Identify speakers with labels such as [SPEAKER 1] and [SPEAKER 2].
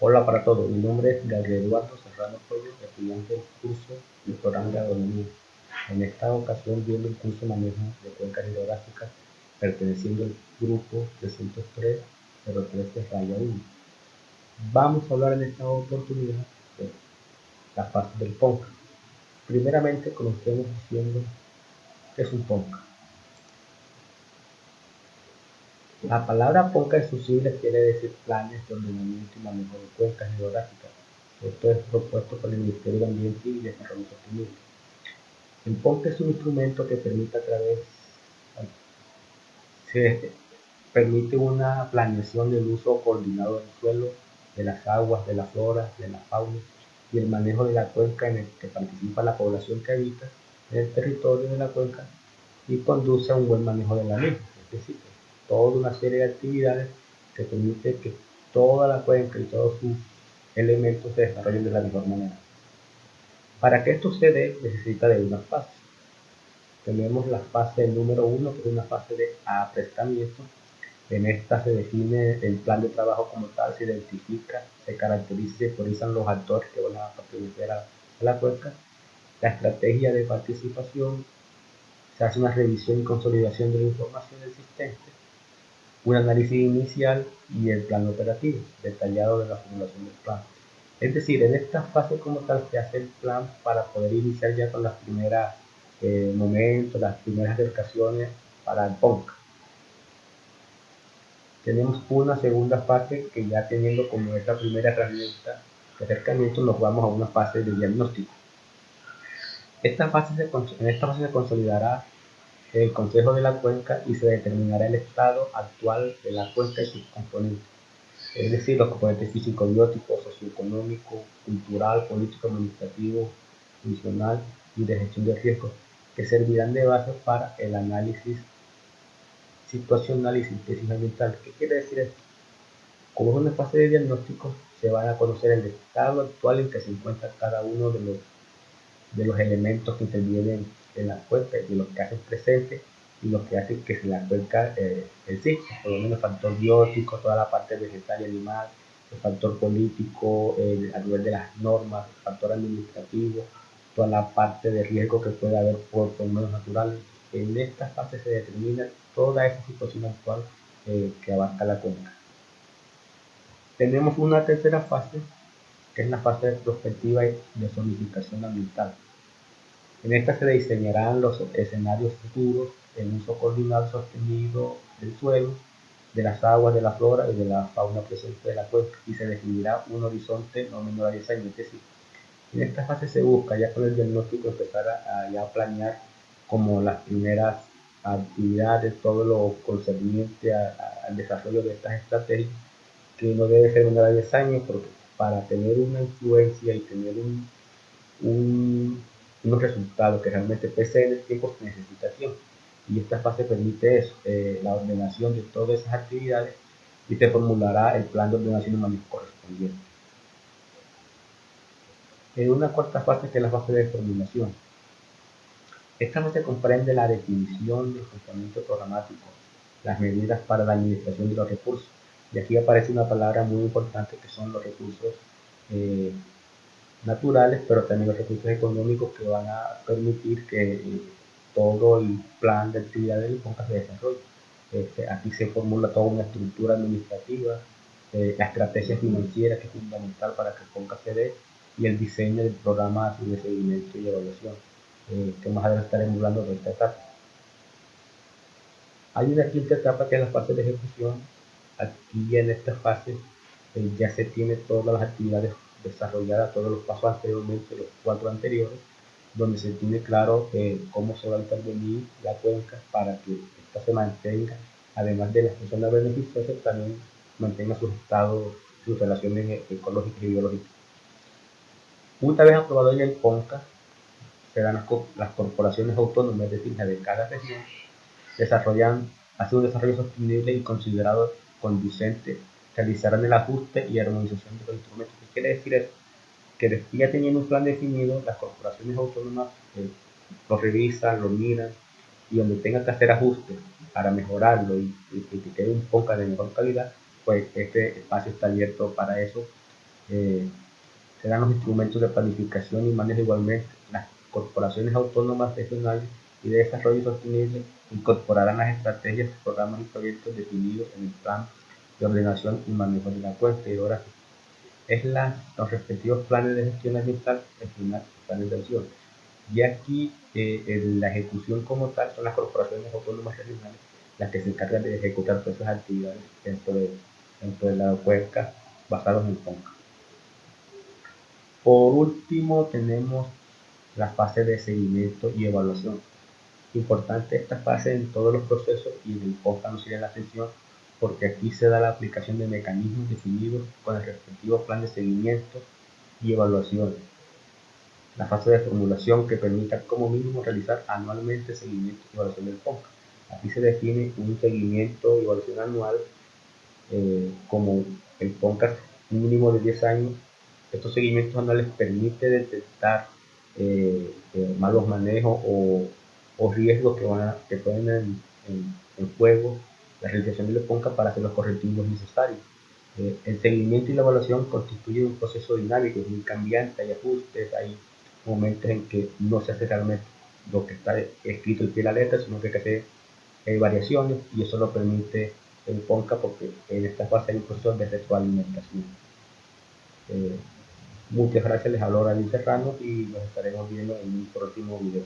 [SPEAKER 1] Hola para todos, mi nombre es Gabriel Eduardo Serrano Pollo, estudiante del curso del programa de agronomía. En esta ocasión viendo el curso Manejo de Cuencas Hidrográficas, perteneciendo al grupo 303-03-1. Vamos a hablar en esta oportunidad de la fase del PONCA. Primeramente comencemos diciendo qué es un PONCA. La palabra PONCA en sus siglas quiere decir Planes de Ordenamiento y Manejo de Cuencas Hidrográficas. Esto es propuesto por el Ministerio de Ambiente y Desarrollo Sostenible. El PONCA es un instrumento que se permite una planeación del uso coordinado del suelo, de las aguas, de la flora, de la fauna y el manejo de la cuenca en el que participa la población que habita en el territorio de la cuenca y conduce a un buen manejo de la misma. Es decir, toda una serie de actividades que permite que toda la cuenca y todos sus elementos se desarrollen de la mejor manera. Para que esto se dé, necesita de unas fases. Tenemos la fase número 1, que es una fase de aprestamiento. En esta se define el plan de trabajo como tal, se identifica, se caracteriza y se priorizan los actores que van a pertenecer a la cuenca, la estrategia de participación, se hace una revisión y consolidación de la información existente, un análisis inicial y el plan operativo detallado de la formulación del plan. Es decir, en esta fase como tal se hace el plan para poder iniciar ya con las primeras momentos, las primeras acercaciones para el PONCA. Tenemos una segunda fase que ya teniendo como esta primera herramienta de acercamiento nos vamos a una fase de diagnóstico. En esta fase se consolidará el Consejo de la Cuenca y se determinará el estado actual de la cuenca y sus componentes, es decir, los componentes físico-bióticos, socioeconómico, cultural, político, administrativo, funcional y de gestión de riesgos, que servirán de base para el análisis situacional y síntesis ambiental. ¿Qué quiere decir esto? Como es una fase de diagnóstico, se van a conocer el estado actual en que se encuentra cada uno de los elementos que intervienen en la cuenca, de los que hacen presente y los que hacen que la cuenca exista, por lo menos el factor biótico, toda la parte vegetal y animal, el factor político, a nivel de las normas, el factor administrativo, toda la parte de riesgo que puede haber por fenómenos naturales. En esta fase se determina toda esa situación actual que abarca la cuenca. Tenemos una tercera fase, que es la fase de prospectiva y de zonificación ambiental. En esta se diseñarán los escenarios futuros en uso coordinado y sostenido del suelo, de las aguas, de la flora y de la fauna presente de la cuenca y se definirá un horizonte no menor a 10 años. Es decir, en esta fase se busca ya con el diagnóstico empezar a ya planear como las primeras actividades, todo lo concerniente al desarrollo de estas estrategias, que no debe ser menor a 10 años, porque para tener una influencia y tener un, unos resultados que realmente pese en el tiempo se necesita tiempo. Y esta fase permite eso, la ordenación de todas esas actividades y se formulará el plan de ordenación y manejo correspondiente. En una cuarta fase que es la fase de formulación. Esta fase comprende la definición del componente programático, las medidas para la administración de los recursos. Y aquí aparece una palabra muy importante que son los recursos eh, naturales, pero también los recursos económicos que van a permitir que todo el plan de actividad del PONCA se desarrolle. Aquí se formula toda una estructura administrativa, la estrategia financiera que es fundamental para que el PONCA se dé y el diseño del programa de seguimiento y evaluación, que más adelante estaremos hablando de esta etapa. Hay una quinta etapa que es la fase de ejecución. Aquí en esta fase ya se tiene todas las actividades desarrolladas, todos los pasos anteriormente, los 4 anteriores, donde se tiene claro cómo se va a intervenir la cuenca para que esta se mantenga, además de las personas beneficiosas, también mantenga sus estados, sus relaciones ecológicas y biológicas. Una vez aprobado ya el PONCA, serán las corporaciones autónomas, es decir, las de cada región, desarrollan, hace un desarrollo sostenible y considerado conducente, realizarán el ajuste y armonización de los instrumentos. ¿Qué quiere decir eso? Que después ya teniendo un plan definido, las corporaciones autónomas lo revisan, lo miran y donde tengan que hacer ajustes para mejorarlo y que quede un poco de mejor calidad, pues este espacio está abierto para eso eh, se dan los instrumentos de planificación y manejo. Igualmente, las corporaciones autónomas regionales y de desarrollo sostenible incorporarán las estrategias, programas y proyectos definidos en el plan de ordenación y manejo de la cuenca hidrográfica. Los respectivos planes de gestión ambiental regional y planes de acción. Y aquí la ejecución como tal son las corporaciones autónomas regionales las que se encargan de ejecutar todas esas actividades dentro de la cuenca basados en el PONCA. Por último, tenemos la fase de seguimiento y evaluación. Importante esta fase en todos los procesos y en el PONCA no sería la excepción, porque aquí se da la aplicación de mecanismos definidos con el respectivo plan de seguimiento y evaluación. La fase de formulación que permita como mínimo realizar anualmente seguimiento y evaluación del PONCA. Aquí se define un seguimiento y evaluación anual como el PONCA un mínimo de 10 años. Estos seguimientos anuales permiten detectar malos manejos o riesgos que ponen en juego la realización del PONCA para hacer los correctivos necesarios. El seguimiento y la evaluación constituyen un proceso dinámico, es muy cambiante, hay ajustes, hay momentos en que no se hace realmente lo que está escrito al pie de la letra, sino que hay que hacer variaciones, y eso lo permite el PONCA porque en esta fase hay un proceso de retroalimentación. Muchas gracias, les hablo David Serrano y nos estaremos viendo en un próximo video.